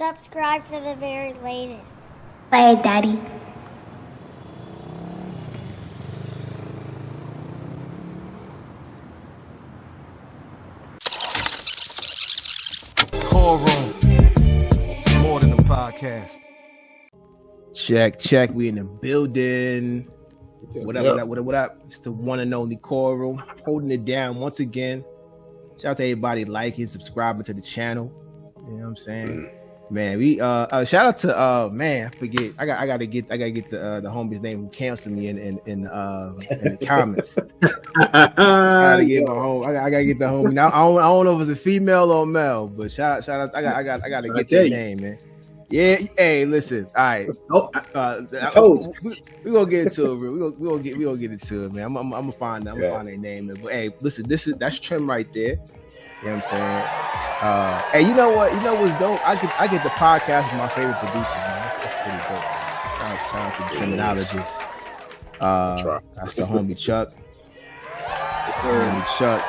Subscribe for the very latest. Play it, Daddy. Chord, more than a podcast. Check. We in the building. What up? It's the one and only Chord, holding it down once again. Shout out to everybody liking, subscribing to the channel. You know what I'm saying? Man, we shout out to man, I forget. I gotta get the homie's name who canceled me in the comments. I gotta get my home. I gotta get the homie. Now I don't know if it's a female or male, but shout out. I gotta get that name, man. Yeah, hey, listen. All right, we gonna get into it. We gonna get into it, man. I'm gonna find their name. But hey, listen, that's Trim right there. You know what I'm saying? Hey, you know what? You know what's dope? I get the podcast with my favorite producer, man. That's pretty dope. Shout out to the criminologist. That's the homie Chuck. Homie Chuck.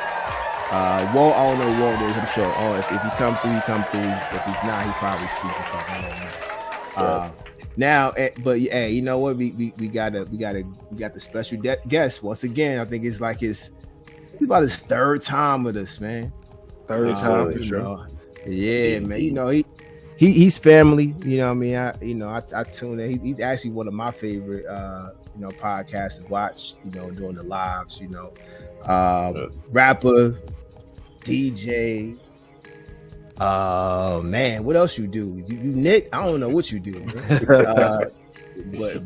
Walt, I don't know Walt is. I'm sure. Oh, if he come through, he come through. If he's not, he probably sleep or something. I don't know. Now, but hey, you know what? We got the special guest once again. I think it's about his third time with us, man. Third time, sure. Yeah, man. You know he's family. You know what I mean? I tune in. He's actually one of my favorite podcasts to watch. Doing the lives. Rapper, DJ. Man, what else you do? You knit? I don't know what you do.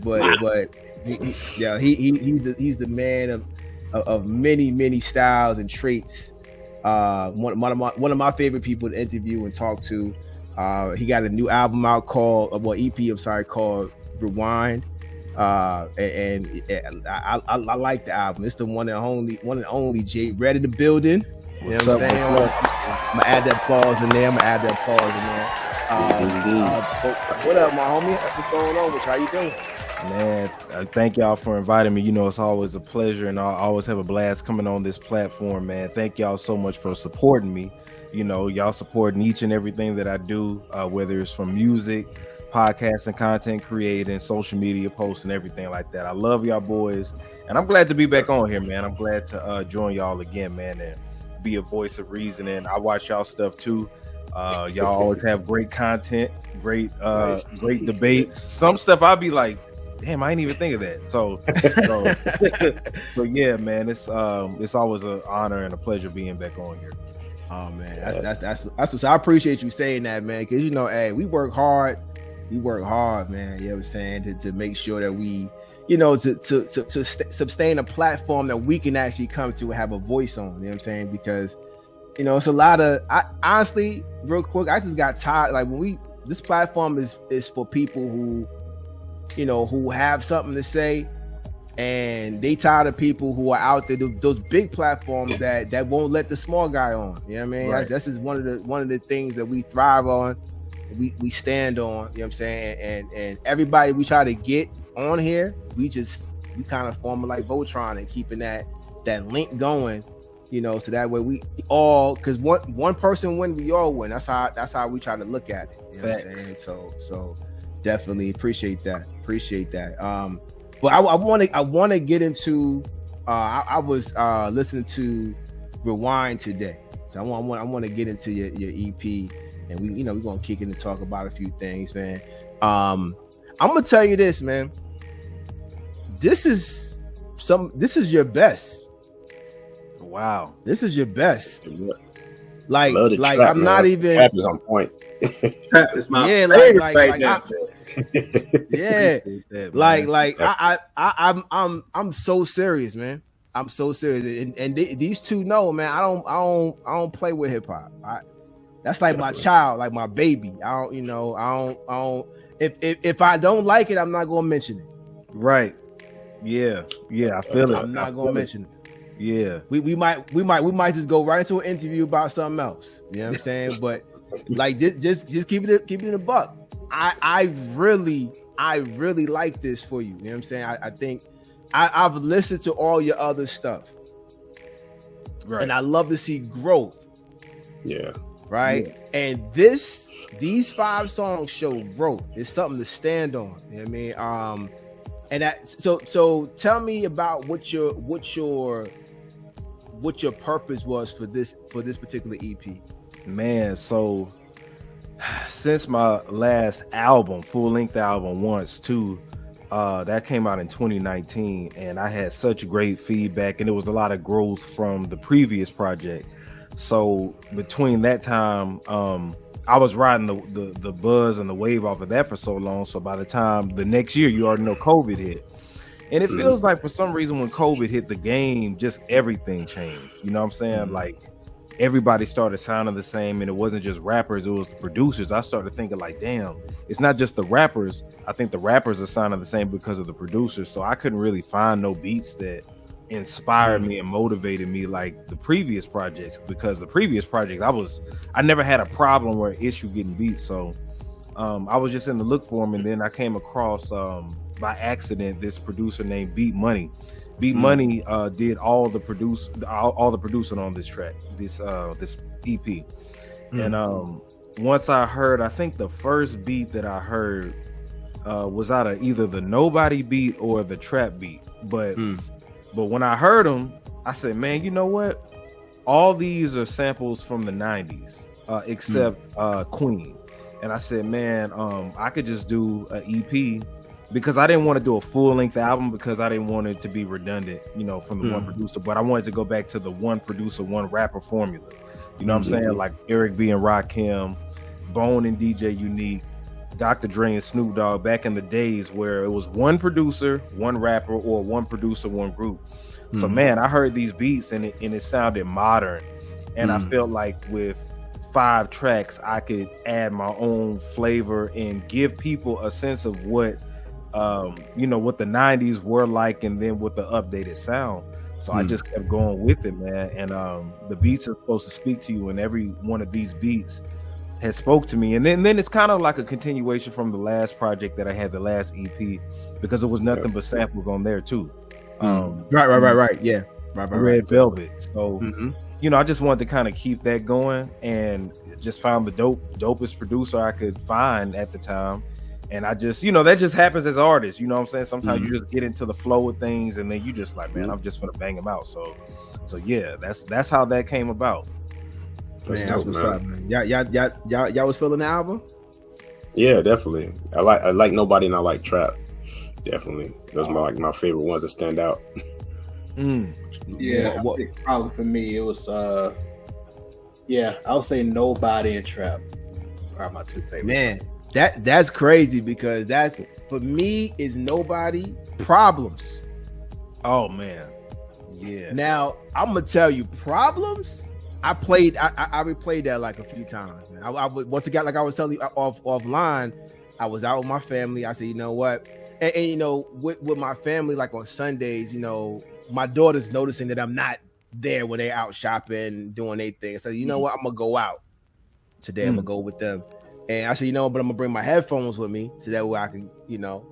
But he's the man of many styles and traits. One of my favorite people to interview and talk to. He got a new album out called Rewind. And I like the album. It's the one and only JayR3d in the building. You know what I'm saying? I'm gonna add that applause in there. What up, my homie? What's going on with you? How you doing? Man, thank y'all for inviting me. It's always a pleasure, and I always have a blast coming on this platform, man. Thank y'all so much for supporting me. Y'all supporting each and everything that I do, whether it's from music, podcasting, content creating, social media posts, and everything like that. I love y'all boys, and I'm glad to be back on here, man. I'm glad to join y'all again, man, and be a voice of reason. And I watch y'all stuff too. Y'all always have great content, great debates. Some stuff I'll be like, damn, I ain't even think of that. So yeah, man, it's always an honor and a pleasure being back on here. Oh man, that's what I appreciate you saying that, man, because hey, we work hard, man. You know what I'm saying, to make sure that we, to sustain a platform that we can actually come to and have a voice on. You know what I'm saying? Because it's a lot of, honestly, real quick, I just got tired. Like this platform is for people who have something to say, and they tired of people who are out there, those big platforms that won't let the small guy on. You know what I mean? Right. This is one of the things that we thrive on, we stand on. You know what I'm saying? And everybody we try to get on here, we kind of form like Voltron and keeping that link going. So that way we all, because one person win, we all win. That's how we try to look at it. You know what I'm saying? So definitely appreciate that. But I want to get into. I was listening to Rewind today, so I want to get into your EP, and we're gonna kick in and talk about a few things, man. I'm gonna tell you this, man. This is your best. Wow, this is your best. Like trap, I'm man. not even. Trap is on point. Trap is my I'm so serious, man. I'm so serious, and these two know, man. I don't play with hip hop. That's like my child, like my baby. I don't. If I don't like it, I'm not gonna mention it. Right. Yeah. I feel it. I'm not gonna mention it. Yeah. We might just go right into an interview about something else. You know what I'm saying? But like just keep it in a buck. I really like this for you. You know what I'm saying? I think I've listened to all your other stuff. Right. And I love to see growth. Yeah. Right. Yeah. And this these 5 songs show growth. It's something to stand on. You know what I mean? And that so tell me about what your purpose was for this particular EP. Man, so since my last album, full-length album, Once Too, that came out in 2019, and I had such great feedback, and it was a lot of growth from the previous project. So between that time, I was riding the buzz and the wave off of that for so long. So by the time the next year, you already know COVID hit. And it feels like for some reason when COVID hit the game, just everything changed. You know what I'm saying? Like everybody started sounding the same, and it wasn't just rappers, it was the producers. I started thinking like, damn, it's not just the rappers. I think the rappers are sounding the same because of the producers. So I couldn't really find no beats that inspired me and motivated me like the previous projects, because the previous projects I never had a problem or an issue getting beats. So I was just in the look for them, and then I came across by accident this producer named Beat Money. Beat Money did all the producing on this track, this EP. And once I heard, I think the first beat that I heard was out of either the Nobody beat or the Trap beat, but when I heard them, I said, man, you know what? All these are samples from the 90s, except Queen. And I said, man, I could just do an EP, because I didn't want to do a full-length album, because I didn't want it to be redundant, you know, from the one producer. But I wanted to go back to the one producer, one rapper formula. You know what I'm saying? Like Eric B and Rakim, Bone and DJ Unique, Dr. Dre and Snoop Dogg, back in the days where it was one producer, one rapper, or one producer, one group. So man, I heard these beats and it sounded modern, and I felt like with 5 tracks I could add my own flavor and give people a sense of what what the 90s were like, and then with the updated sound. So I just kept going with it, man. And the beats are supposed to speak to you, and every one of these beats has spoke to me. And then it's kind of like a continuation from the last project that I had, the last EP, because it was nothing but samples on there too. Right. Yeah. Right. Red Velvet. So I just wanted to kind of keep that going, and just found the dopest producer I could find at the time. And I just, that just happens as artists, you know what I'm saying? Sometimes you just get into the flow of things, and then you just like, man, I'm just gonna bang them out. So yeah, that's how that came about. Man, that's what's up, man. Y'all was feeling the album? Yeah, definitely. I like Nobody, and I like Trap. Definitely. Those are my favorite ones that stand out. Yeah, probably for me it was I would say Nobody and Trap are my 2 favorites. Man, that's crazy, because that's, for me, is Nobody, Problems. Oh man. Yeah. Now I'm gonna tell you, Problems, I replayed that like a few times, man. I once again, like I was telling you offline, I was out with my family. I said, you know what? And with my family, like on Sundays, my daughter's noticing that I'm not there when they're out shopping, doing their thing. So, you know what? I'm going to go out today. I'm going to go with them. And I said, but I'm going to bring my headphones with me, so that way I can,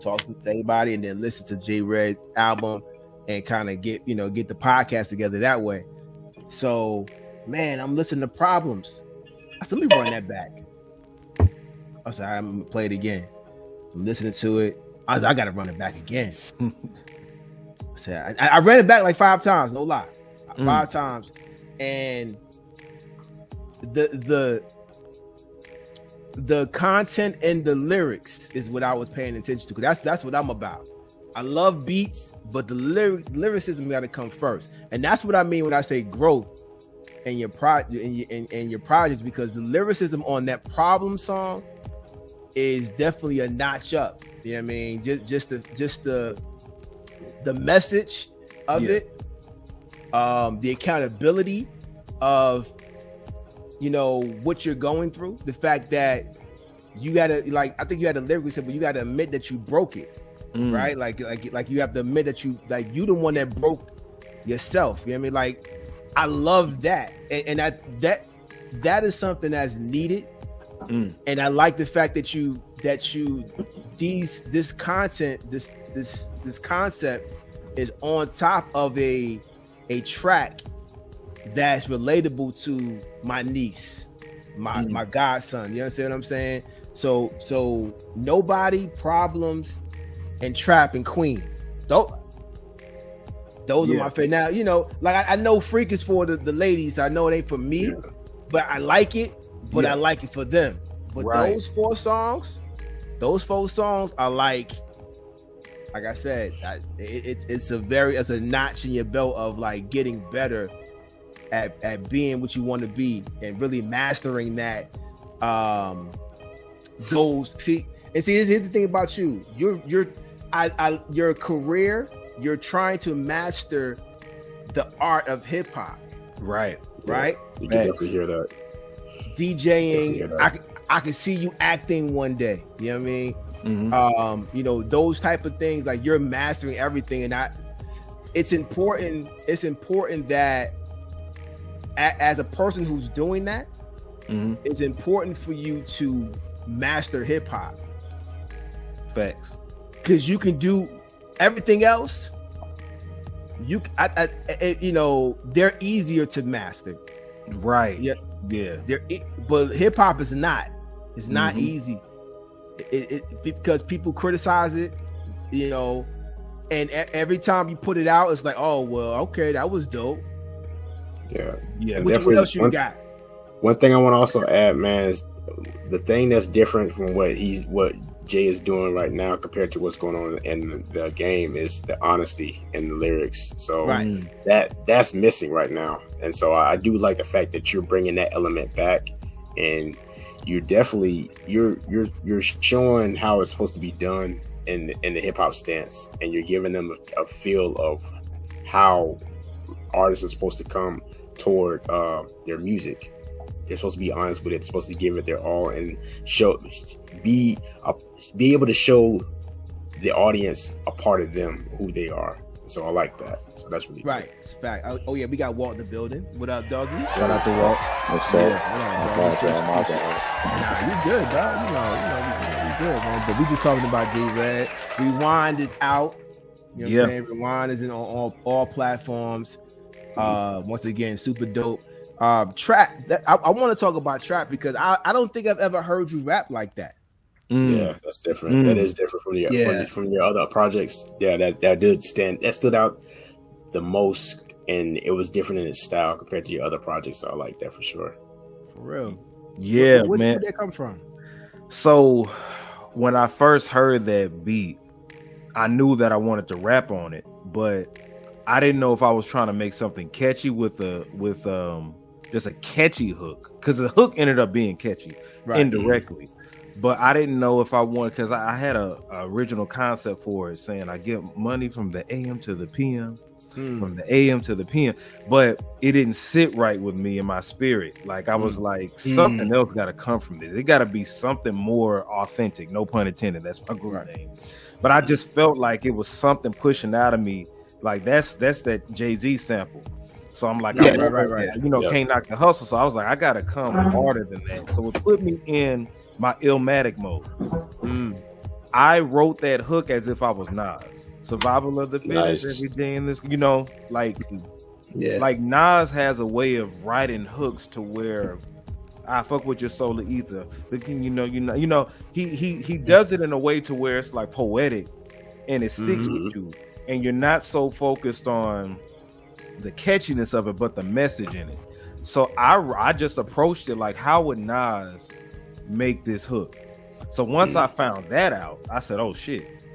talk to anybody, and then listen to JayR3d album, and kind of get the podcast together that way. So, man, I'm listening to Problems. I said, let me run that back. I said, I'm gonna play it again. I'm listening to it. I said, I gotta run it back again. I said, I ran it back like 5 times, no lie. 5 times. And the content and the lyrics is what I was paying attention to, because that's what I'm about. I love beats, but the lyricism gotta come first. And that's what I mean when I say growth in your projects, because the lyricism on that Problem song is definitely a notch up. You know what I mean? Just the message of it, the accountability of what you're going through, the fact that you gotta, like, I think you had to lyrically say, but you gotta admit that you broke it, right? Like you have to admit that you the one that broke yourself. You know what I mean? Like, I love that, and that is something that's needed. And I like the fact that this content, this concept is on top of a track that's relatable to my niece. my godson. You understand what I'm saying? So nobody, Problems, and Trap and Queen. Those are my favorite. Now, you know, like I know Freak is for the ladies. I know it ain't for me, but I like it. But I like it for them. But those four songs are like I said, it's a notch in your belt of like getting better at being what you want to be and really mastering that. Here's the thing about you. Your career, you're trying to master the art of hip hop. Right. You can definitely hear that. DJing, I can see you acting one day. You know what I mean? Mm-hmm. You know, those type of things, like you're mastering everything, and it's important that as a person who's doing that, it's important for you to master hip hop. Facts. Because you can do everything else. You know, they're easier to master. Right. Yeah. Yeah. But hip hop is not. It's not easy. Because people criticize it, you know, and every time you put it out, it's like, oh well, okay, that was dope. Yeah. What else you got? One thing I want to also add, man, is the thing that's different from what Jay is doing right now compared to what's going on in the game is the honesty in the lyrics. So that's missing right now, and so I do like the fact that you're bringing that element back, and you're definitely you're showing how it's supposed to be done in the hip hop stance, and you're giving them a feel of how artists are supposed to come toward their music. They're supposed to be honest with it. They're supposed to give it their all and be able to show the audience a part of them, who they are. So I like that. So that's really right. It's fact. Oh yeah, we got Walt in the building. What up, doggy? Shout out to Walt. What's up? Nah, you good, bro. You know, we good, man. But we just talking about JayR3d. Rewind is out. You know what I'm saying? Rewind is on all platforms. Once again, super dope. Trap. I want to talk about trap because I don't think I've ever heard you rap like that. Yeah, that's different. That is different from your other projects. Yeah, that stood out the most, and it was different in its style compared to your other projects. So I like that for sure. For real. Yeah, man. Where did that come from? So when I first heard that beat, I knew that I wanted to rap on it, but I didn't know if I was trying to make something catchy with just a catchy hook, because the hook ended up being catchy indirectly. But I didn't know if I wanted, because I had a original concept for it saying I get money from the AM to the PM, from the AM to the PM, but it didn't sit right with me in my spirit. Like I was like, something else got to come from this. It got to be something more authentic. No pun intended. That's my group name. But I just felt like it was something pushing out of me. Like that's that Jay-Z sample. So I'm like, right. You know, can't knock the hustle. So I was like, I gotta come harder than that. So it put me in my Illmatic mode. I wrote that hook as if I was Nas. Survival of the fittest, everything in this, you know, like Nas has a way of writing hooks to where I fuck with your solar ether. You know, he does it in a way to where it's like poetic and it sticks with you, and you're not so focused on the catchiness of it, but the message in it. So I just approached it like, how would Nas make this hook? So once I found that out, I said, oh shit,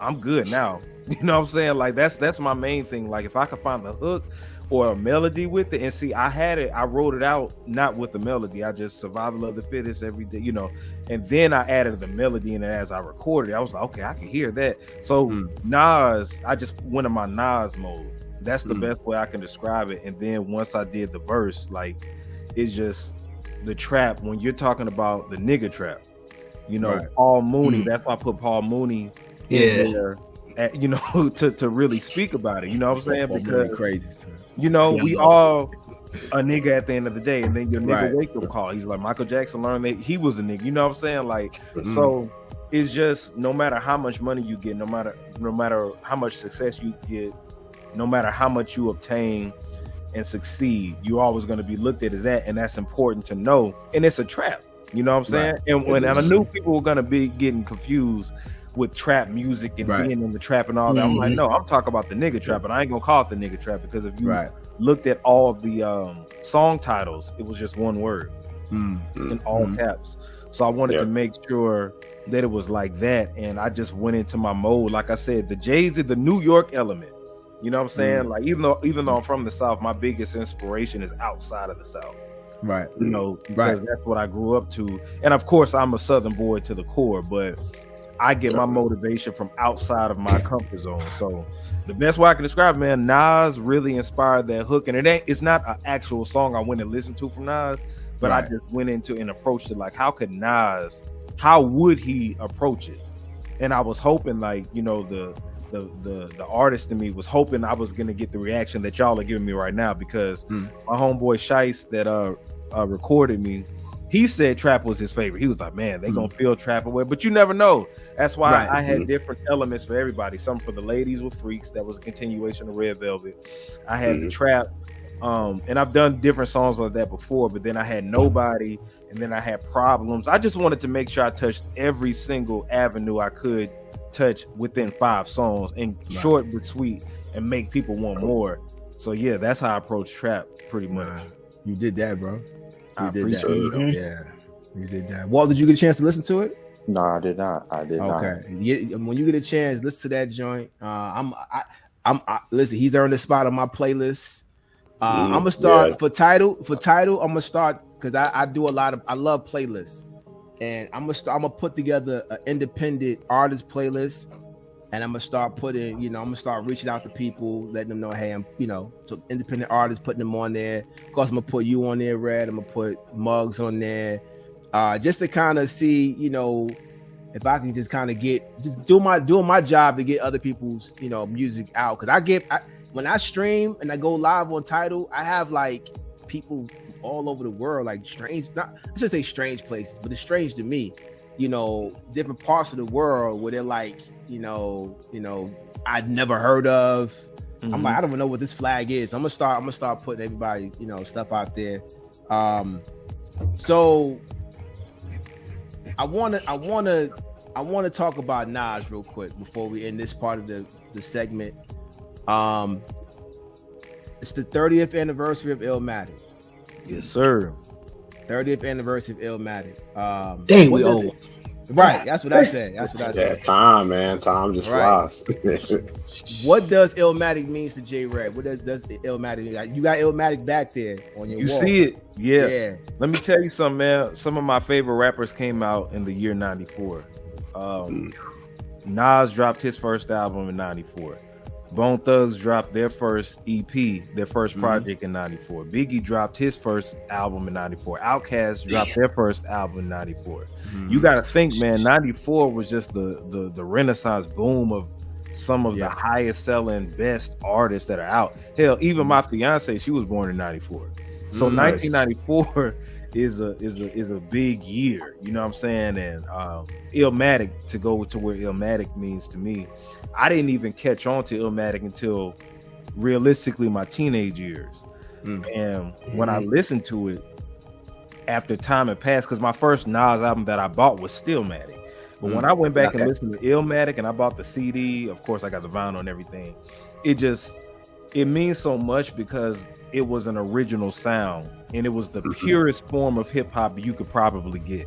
I'm good now. You know what I'm saying? Like that's my main thing. Like if I could find the hook or a melody with it, and see, I wrote it out not with the melody. I just survival of the fittest every day, you know, and then I added the melody in it as I recorded it. I was like, okay, I can hear that. So Nas, I just went in my Nas mode. That's the best way I can describe it. And then once I did the verse, like it's just the trap. When you're talking about the nigga trap, you know, Paul Mooney. That's why I put Paul Mooney in there. You know, to really speak about it, you know what I'm saying? Because crazy, you know, we all a nigga at the end of the day, and then your nigga wake up call. He's like Michael Jackson learned that he was a nigga. You know what I'm saying? Like, so it's just no matter how much money you get, no matter how much success you get, no matter how much you obtain, and succeed, you're always going to be looked at as that, and that's important to know. And it's a trap, you know what I'm saying? And I knew people were going to be getting confused with trap music and being in the trap and all that. I'm like, no, I'm talking about the nigga trap, but I ain't gonna call it the nigga trap, because if you looked at all of the song titles, it was just one word in all caps. So I wanted to make sure that it was like that, and I just went into my mode. Like I said, the Jay's the New York element. You know what I'm saying? Like even though I'm from the South, my biggest inspiration is outside of the South. Right. You know, because that's what I grew up to. And of course, I'm a Southern boy to the core, but I get my motivation from outside of my comfort zone. So the best way I can describe it, man, Nas really inspired that hook. And it's not an actual song I went and listened to from Nas, but I just went into and approached it like, how would he approach it? And I was hoping, like, you know, the artist in me was hoping I was gonna get the reaction that y'all are giving me right now, because my homeboy Shice that recorded me, he said trap was his favorite. He was like, man, they gonna feel trap away, but you never know. That's why I had different elements for everybody. Some for the ladies with freaks, that was a continuation of Red Velvet. I had the trap, and I've done different songs like that before, but then I had Nobody, and then I had Problems. I just wanted to make sure I touched every single avenue I could touch within 5 songs, and short but sweet, and make people want more. So yeah, that's how I approach trap pretty much. You did that, bro. I appreciate it. Yeah, you did that. Walt, did you get a chance to listen to it? No, I did not. Okay. When you get a chance, listen to that joint. Listen, he's earned a spot on my playlist. I'm gonna start for title. I'm gonna start because I love playlists, and I'm gonna put together an independent artist playlist, and I'm gonna start reaching out to people, letting them know, hey, I'm, so independent artists, putting them on there. Of course, I'm gonna put you on there, Red. I'm gonna put Muggs on there, just to kind of see, if I can just kind of doing my job to get other people's, music out. Because when I stream and I go live on Tidal, I have like people all over the world, like strange, I should say strange places, but it's strange to me, different parts of the world where they're like, I'd never heard of. I'm like, I don't even know what this flag is. I'm gonna start putting everybody, stuff out there. So I want to talk about Nas real quick before we end this part of the segment. It's the 30th anniversary of Illmatic. Yes, sir. 30th anniversary of Illmatic. Dang, we old. Right, that's what I said. Yeah, time, man. Time just flies. What does Illmatic means to JayR3d? What does Illmatic mean? You got Illmatic back there on your wall. You see it? Yeah. Let me tell you something, man. Some of my favorite rappers came out in the year 94. Nas dropped his first album in 94. Bone Thugs dropped their first EP, their first project in 94. Biggie dropped his first album in 94. Outkast dropped their first album in 94. You got to think, man, 94 was just the renaissance boom of some of the highest selling, best artists that are out. Hell, even my fiance, she was born in 94. So 1994 is a big year, you know what I'm saying? And Illmatic, to go to where Illmatic means to me, I didn't even catch on to Illmatic until realistically my teenage years. And when I listened to it after time had passed, because my first Nas album that I bought was Stillmatic. But when I went back and listened to Illmatic and I bought the CD, of course I got the vinyl and everything, it means so much because it was an original sound and it was the purest form of hip hop you could probably get,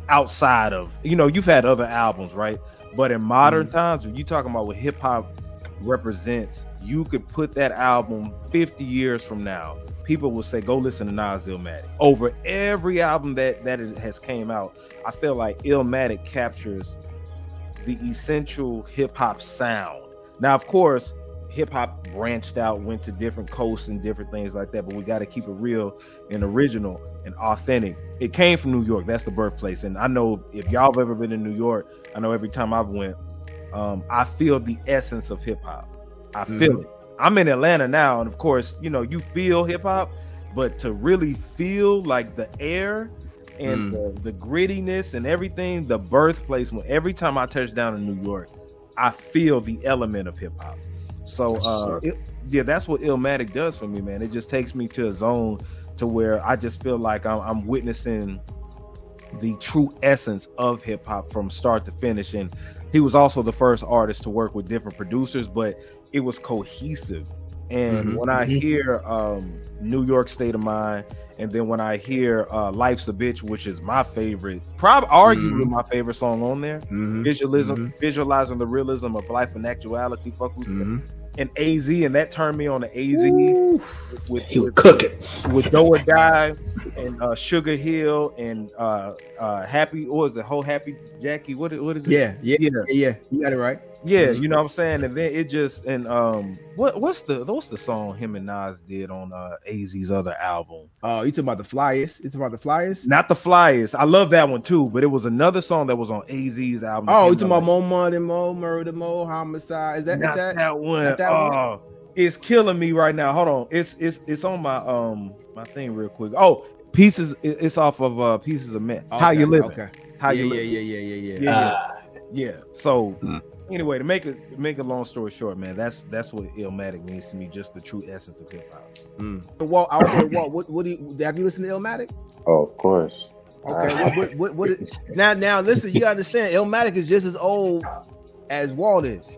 outside of, you've had other albums, right? But in modern times, when you're talking about what hip hop represents, you could put that album 50 years from now. People will say, go listen to Nas Illmatic. Over every album that it has came out, I feel like Illmatic captures the essential hip hop sound. Now, of course, hip hop branched out, went to different coasts and different things like that, but we got to keep it real and original and authentic. It came from New York. That's the birthplace. And I know if y'all have ever been in New York, I know every time I've went, I feel the essence of hip hop. I feel it. I'm in Atlanta now, and of course, you feel hip hop, but to really feel like the air and the grittiness and everything, the birthplace, every time I touch down in New York, I feel the element of hip hop. So that's what Illmatic does for me, man. It just takes me to a zone to where I just feel like I'm witnessing the true essence of hip hop from start to finish. And he was also the first artist to work with different producers, but it was cohesive. And when I hear New York State of Mind, and then when I hear Life's a Bitch, which is my favorite, probably arguably my favorite song on there, visualizing the realism of life and actuality, fuck with and AZ, and that turned me on to AZ with cooking with Do or Die and Sugar Hill and Happy, or is it Whole Happy Jackie? What is it? Yeah. You got it right. Yeah, you know what I'm saying? And then it just, and what's the song him and Nas did on AZ's other album? Oh, you talking about the Flyers? Not the Flyers. I love that one too, but it was another song that was on AZ's album. Oh, you talking about More Money, More Murder, More Homicide? Is that that one? That one? It's killing me right now. Hold on, it's on my my thing real quick. Oh, Pieces. It's off of Pieces of Men. Okay, How you living? Okay. How you living? Yeah. So anyway, to make a long story short, man, that's what Illmatic means to me. Just the true essence of hip hop. Walt, I would say, Walt, what do you have you listened to Illmatic? Oh, of course. Okay. Now listen, you gotta understand, Illmatic is just as old as Walt is.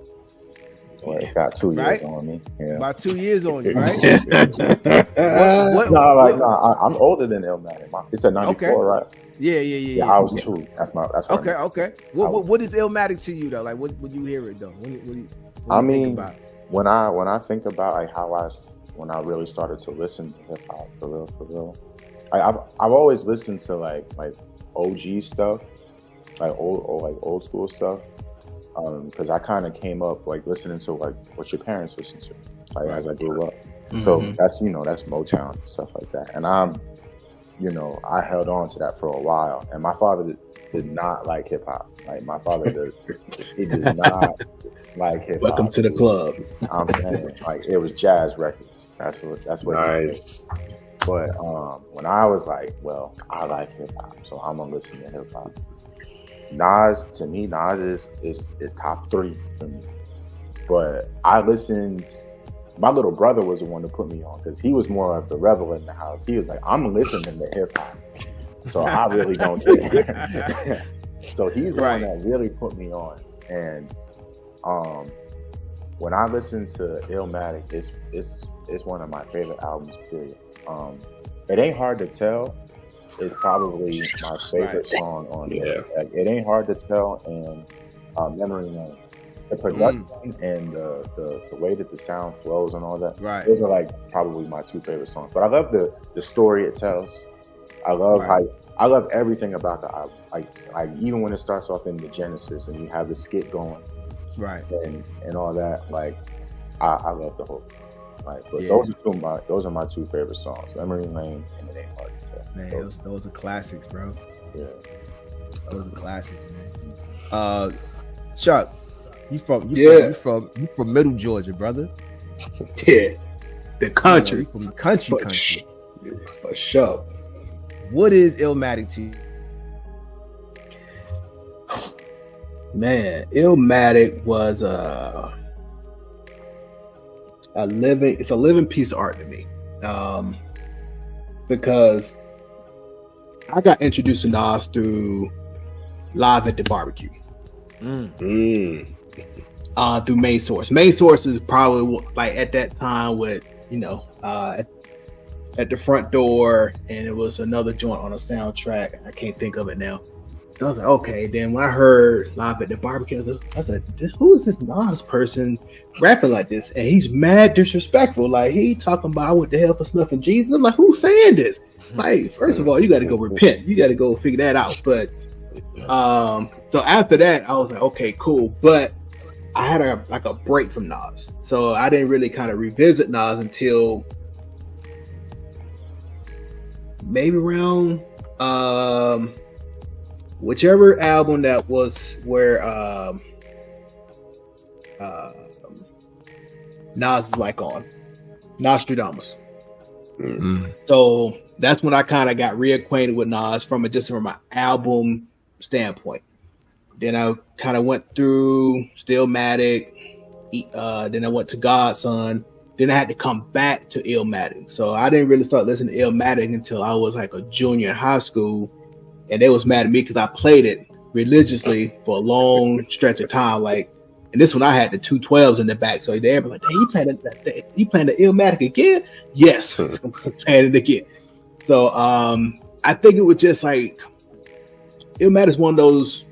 Well, it got 2 years on me. Yeah. About 2 years on you, right? I'm older than Illmatic. It's a 94, right? Yeah. I was 2. That's okay. What is Illmatic to you though? Like, when you hear it though? What do you think about it? when I think about like when I really started to listen to hip hop for real, I've always listened to like OG stuff, like old school stuff. Because I kind of came up like listening to like what your parents listened to, like as I grew up. So that's Motown and stuff like that. And I held on to that for a while. And my father did not like hip hop. Like my father he did not like hip hop. Welcome to the club. I'm saying like it was jazz records. That's what. Nice. But when I was like, well, I like hip hop, so I'm gonna listen to hip hop. Nas is top 3 for me. But I listened. My little brother was the one to put me on because he was more of the rebel in the house. He was like, I'm listening to hip hop, so I really don't care. So he's the one that really put me on. And when I listen to Illmatic, it's one of my favorite albums. Period. It Ain't Hard to Tell is probably my favorite song on there. Like, It Ain't Hard to Tell and Memory Lane. The production and the way that the sound flows and all that. Right. Those are like probably my 2 favorite songs. But I love the story it tells. I love I love everything about the album. Like even when it starts off in the Genesis and you have the skit going. Right. And all that. Like I love the whole thing. Right, but those are my 2 favorite songs: Memory Lane and It Ain't Hard to Tell. Man, those are classics, bro. Yeah, those are classics, man. Chuck, you from Middle Georgia, brother? Yeah, the country. You from the country. For sure. What is Illmatic to you? Man, Illmatic was it's a living piece of art to me, because I got introduced to Nas through Live at the Barbecue, through Main Source. Main Source is probably like at that time with at the front door, and it was another joint on a soundtrack. I can't think of it now. So I was like, okay. Then when I heard Live at the Barbecue, I was like, who is this Nas person rapping like this? And he's mad disrespectful. Like, he talking about I went to hell for snuffing Jesus. I'm like, who's saying this? Like, first of all, you got to go repent. You got to go figure that out. But so after that, I was like, okay, cool. But I had a break from Nas, so I didn't really kind of revisit Nas until maybe around whichever album that was where Nas is like on Nostradamus. So that's when I kind of got reacquainted with Nas from an album standpoint. Then I kind of went through Stillmatic, Then I went to Godson. Then I had to come back to Illmatic. So I didn't really start listening to Illmatic until I was like a junior in high school. And they was mad at me because I played it religiously for a long stretch of time. Like, and this one I had the 212s in the back. So they were like, hey, you playing the Illmatic again? Yes. I'm playing it again. So I think it was just like, Illmatic is one of those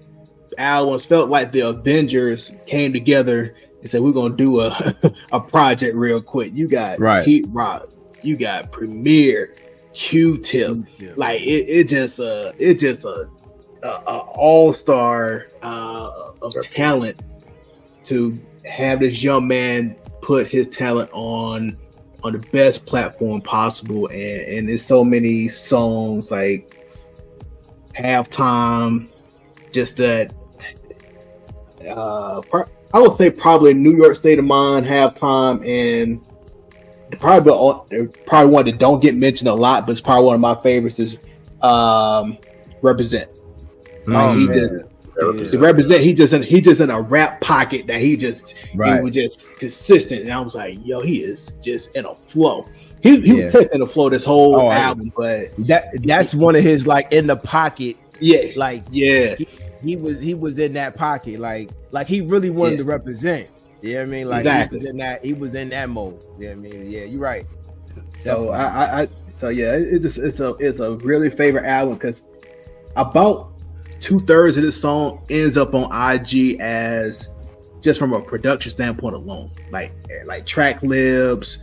albums, felt like the Avengers came together and said, we're going to do a project real quick. You got Heat Rock, you got Premier, Q-Tip. Like it just a all-star of talent to have this young man put his talent on the best platform possible. And there's so many songs like Halftime, just that I would say probably New York State of Mind, Halftime, and probably one that don't get mentioned a lot, but it's probably one of my favorites is Represent. Represent. He just in a rap pocket that he was just consistent, and I was like, yo, he is just in a flow. He was taking the flow this whole album, but that's one of his like in the pocket. Yeah, like he was in that pocket, like he really wanted to represent. You know what I mean? Like exactly. he was in that mode. You know what I mean? Yeah, you're right. So it's a really favorite album because about 2/3 of this song ends up on IG as just from a production standpoint alone, like track libs,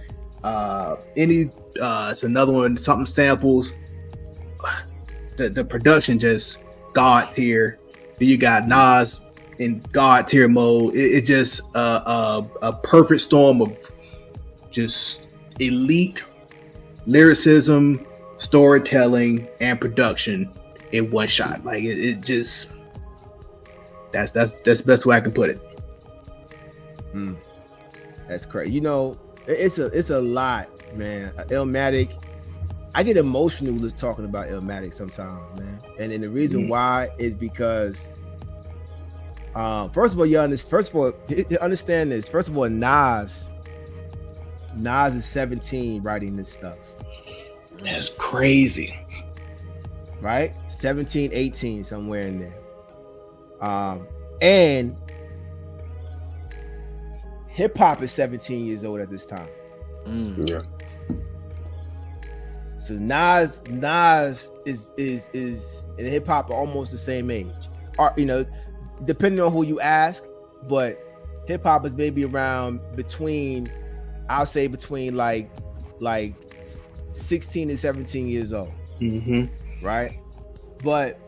it's another one, something samples. The production just God tier. You got Nas in God tier mode. It's just a perfect storm of just elite lyricism, storytelling, and production in one shot. Like it just that's the best way I can put it. That's crazy. You know, it's a lot, man. Illmatic. I get emotional just talking about Illmatic sometimes, man. And the reason why is because, first of all, understand this. First of all, Nas is 17 writing this stuff. That's crazy. Right? 17, 18, somewhere in there. And hip hop is 17 years old at this time. Yeah. So Nas is in hip hop almost the same age, or depending on who you ask. But hip hop is maybe around between like 16 and 17 years old, right? But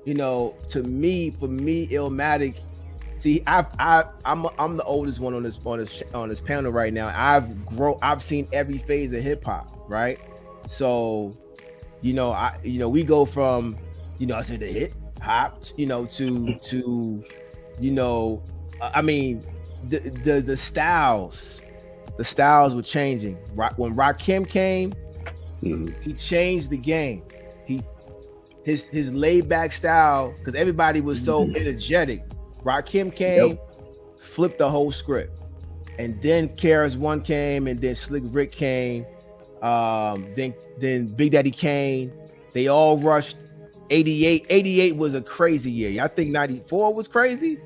for me, Illmatic. See, I'm the oldest one on this panel right now. I've seen every phase of hip hop, right? So, we go from, I said the hip hop, to I mean, the styles were changing. When Rakim came, he changed the game. His laid back style, because everybody was so energetic. Rakim came, flipped the whole script, and then KRS-One came, and then Slick Rick came. Then Big Daddy Kane, they all rushed. 88 was a crazy year. I think 94 was crazy.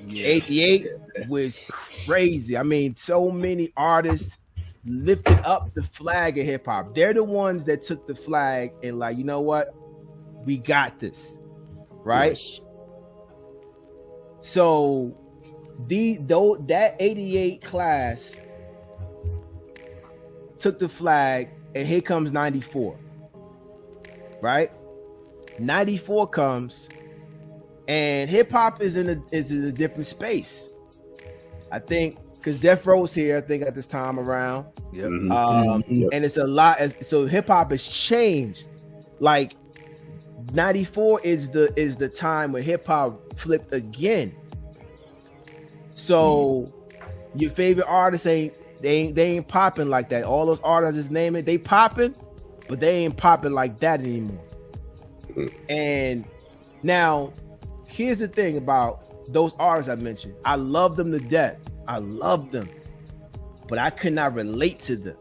88 was crazy. I mean, so many artists lifted up the flag of hip hop. They're the ones that took the flag and like, you know what? We got this, right? Yes. So that 88 class took the flag, and here comes 94, right? 94 comes, and hip hop is in a different space. I think because Death Row's here, I think at this time around. And it's a lot. So hip hop has changed. Like 94 is the time where hip hop flipped again. So your favorite artists ain't popping like that. All those artists is naming, they popping, but they ain't popping like that anymore. And now, here's the thing about those artists I mentioned. I love them to death, I love them, but I could not relate to them.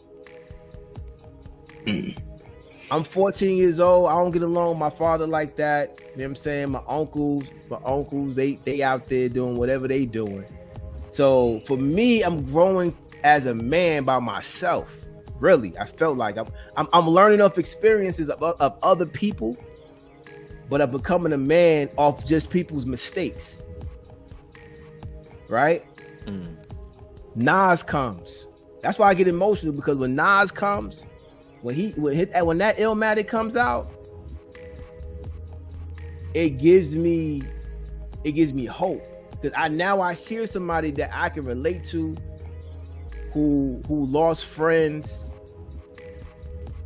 I'm 14 years old. I don't get along with my father like that. You know what I'm saying? My uncles, they out there doing whatever they doing. So for me, I'm growing as a man by myself. Really, I felt like I'm learning off experiences of other people, but I'm becoming a man off just people's mistakes. Right? Nas comes. That's why I get emotional, because when Nas comes, when that Illmatic comes out, it gives me hope, because I hear somebody that I can relate to, who lost friends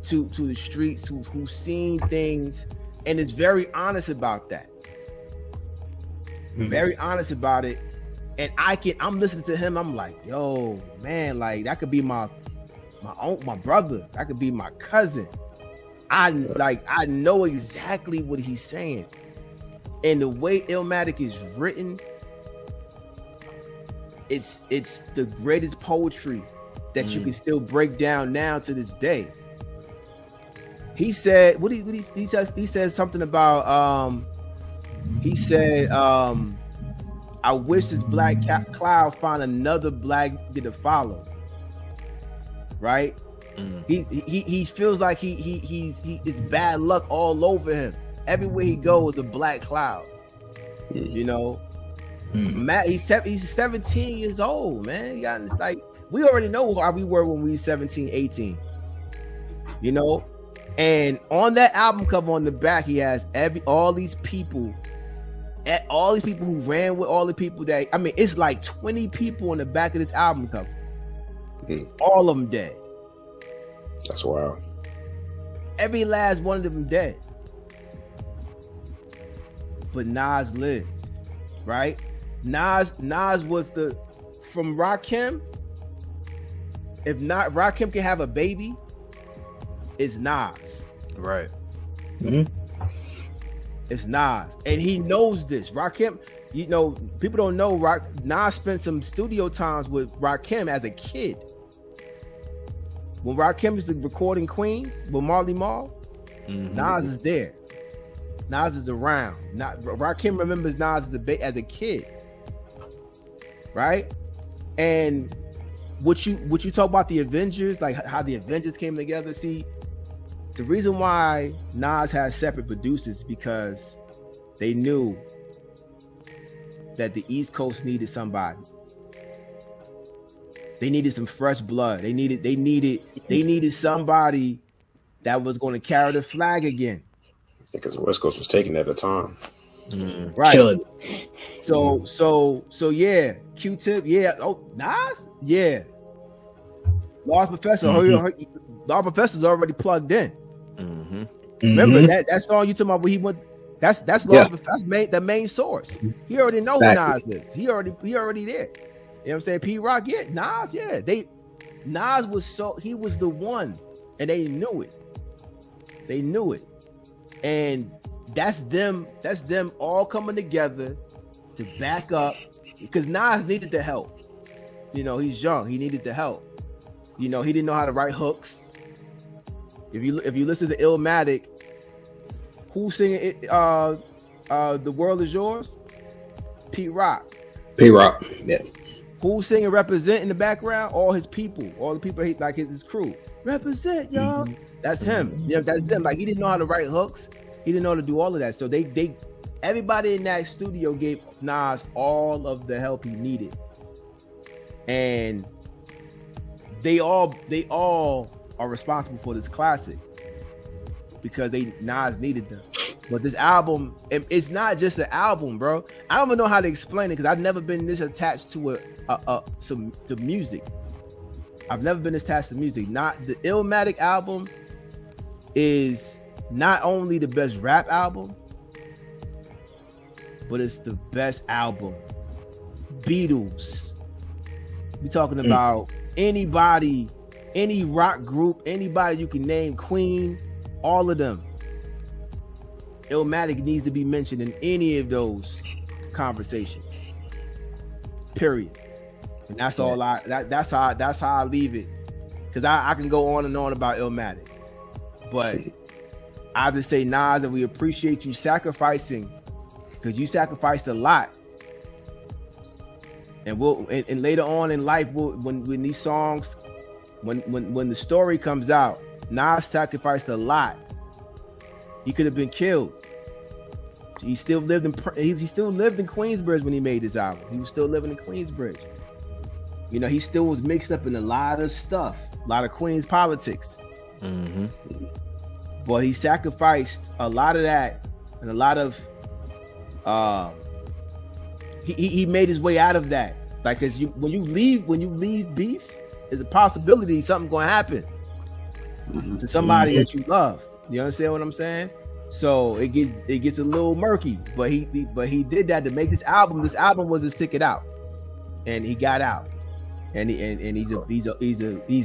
to the streets, who's seen things, and is very honest about that. Very honest about it. And I'm listening to him. I'm like, yo, man, like that could be my brother. That could be my cousin. I know exactly what he's saying. And the way Illmatic is written, it's the greatest poetry that you can still break down now to this day. He said, he said something about he said, I wish this black cloud find another black to follow. Right? He feels like it's bad luck all over him. Everywhere he goes, a black cloud. You know, Matt, he's 17 years old, man. It's like, we already know how we were when we were 17, 18. You know, and on that album cover on the back, he has all these people who ran with all the people that, I mean, it's like 20 people on the back of this album cover. All of them dead. That's wild. Every last one of them dead. But Nas lived, right? Nas was from Rakim. If not, Rakim can have a baby, it's Nas. Right. It's Nas, and he knows this. Rakim, you know, people don't know. Nas spent some studio times with Rakim as a kid. When Rakim is recording Queens with Marley Marl, Nas is there. Nas is around. Rakim remembers Nas as a kid, right? And what you talk about the Avengers, like how the Avengers came together. See, the reason why Nas has separate producers is because they knew that the East Coast needed somebody. They needed some fresh blood. They needed somebody that was going to carry the flag again. Because the West Coast was taken at the time. Right. So yeah, Q-Tip, yeah. Oh, Nas, yeah. Large Professor, Large Professor's already plugged in. Remember that song you talking about where he went? That's Large Professor, the main source. He already know who Nas is. He already there. You know what I'm saying? P-Rock, yeah. Nas, yeah. Nas was he was the one, and they knew it. They knew it. And that's them all coming together to back up, because Nas needed the help. You know, he's young. He needed the help. You know, he didn't know how to write hooks. If you listen to Illmatic, who's singing it? The World Is Yours? P-Rock. Yeah. Who's singing Represent in the background? All his people. All the people like his crew. Represent, y'all. That's him. Yeah, that's them. Like, he didn't know how to write hooks. He didn't know how to do all of that. So everybody in that studio gave Nas all of the help he needed. And they all are responsible for this classic because Nas needed them. But this album, it's not just an album, bro. I don't even know how to explain it because I've never been this attached to to music. I've never been attached to music. Not the Illmatic album is not only the best rap album, but it's the best album. Beatles. We talking about anybody, any rock group, anybody you can name, Queen, all of them. Illmatic needs to be mentioned in any of those conversations. Period. And that's all that's how I leave it. Cause I can go on and on about Illmatic. But I just say, Nas, and we appreciate you sacrificing, because you sacrificed a lot. And and later on in life, when these songs, when the story comes out, Nas sacrificed a lot. He could have been killed. He still lived in Queensbridge when he made this album. He was still living in Queensbridge. You know, he still was mixed up in a lot of stuff, a lot of Queens politics. Mm-hmm. But he sacrificed a lot of that, and a lot of he made his way out of that. Like, cause when you leave beef, there's a possibility something's gonna happen to somebody that you love. You understand what I'm saying? So it gets a little murky. But he did that to make this album. This album was his ticket out, and he got out, and he's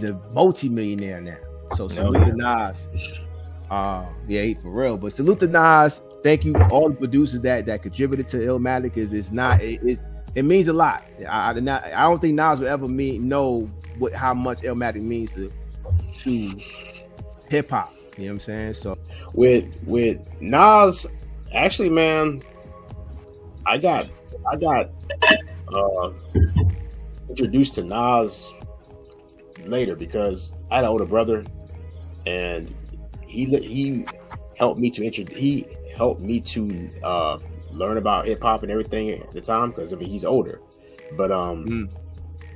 a multi-millionaire now. So salute to Nas. Yeah, for real. But salute to Nas. Thank you all the producers that contributed to Illmatic. It means a lot. I don't think Nas will ever know how much Illmatic means to hip hop. You know what I'm saying? So with Nas, actually, man, I got introduced to Nas later because I had an older brother, and he helped me to learn about hip hop and everything at the time, because I mean he's older. But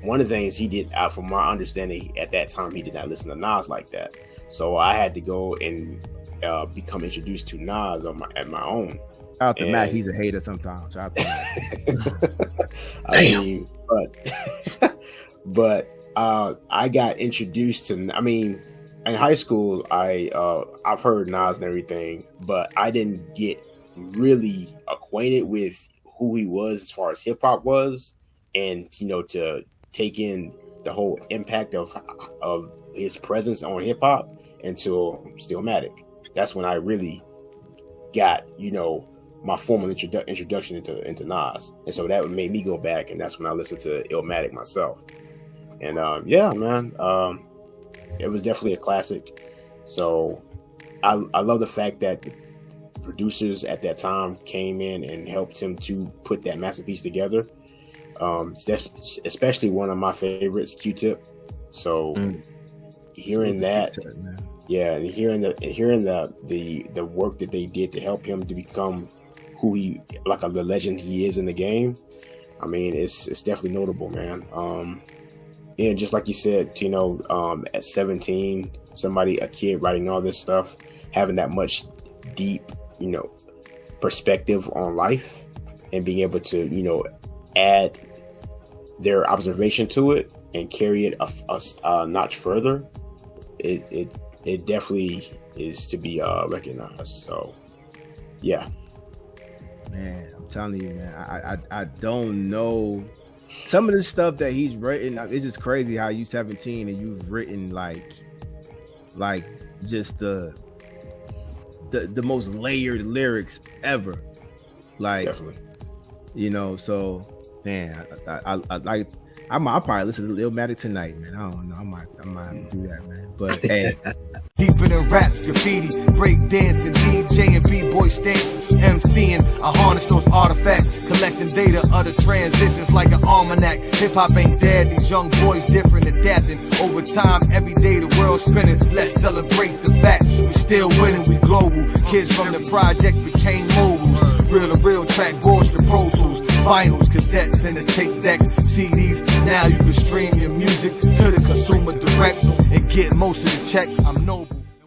one of the things he did, from my understanding at that time, he did not listen to Nas like that. So I had to go and become introduced to Nas at my own. Out to Matt, he's a hater sometimes. I mean, but I got introduced to. I mean, in high school, I've heard Nas and everything, but I didn't get really acquainted with who he was as far as hip hop was, and to take in the whole impact of his presence on hip hop until Stillmatic. That's when I really got my formal introduction into Nas, and so that made me go back, and that's when I listened to Illmatic myself. And yeah, man, it was definitely a classic. So I love the fact that producers at that time came in and helped him to put that masterpiece together. Especially one of my favorites, Q-Tip. So hearing that, and hearing the work that they did to help him to become who the legend he is in the game. I mean, it's definitely notable, man. And just like you said, at 17, a kid writing all this stuff, having that much deep, perspective on life, and being able to, add their observation to it and carry it a notch further, it definitely is to be recognized. So, yeah. Man, I'm telling you, man, I don't know. Some of the stuff that he's written, it's just crazy how you 17 and you've written like just the most layered lyrics ever. Like, definitely. So man, I'll probably listen to Illmatic tonight, man. I don't know. I might do that, man. But hey. Deeper than rap, graffiti, break dancing, DJ and B-boy stance, MCing. I harness those artifacts, collecting data of the transitions like an almanac. Hip-hop ain't dead, these young boys different, adapting. Over time, every day the world's spinning. Let's celebrate the fact we still winning, we global. Kids from the project became moguls. Real to real track, boards to Pro Tools, vinyls, cassettes, and the tape decks, CDs. Now you can stream your music to the consumer direct and get most of the check. I'm noble.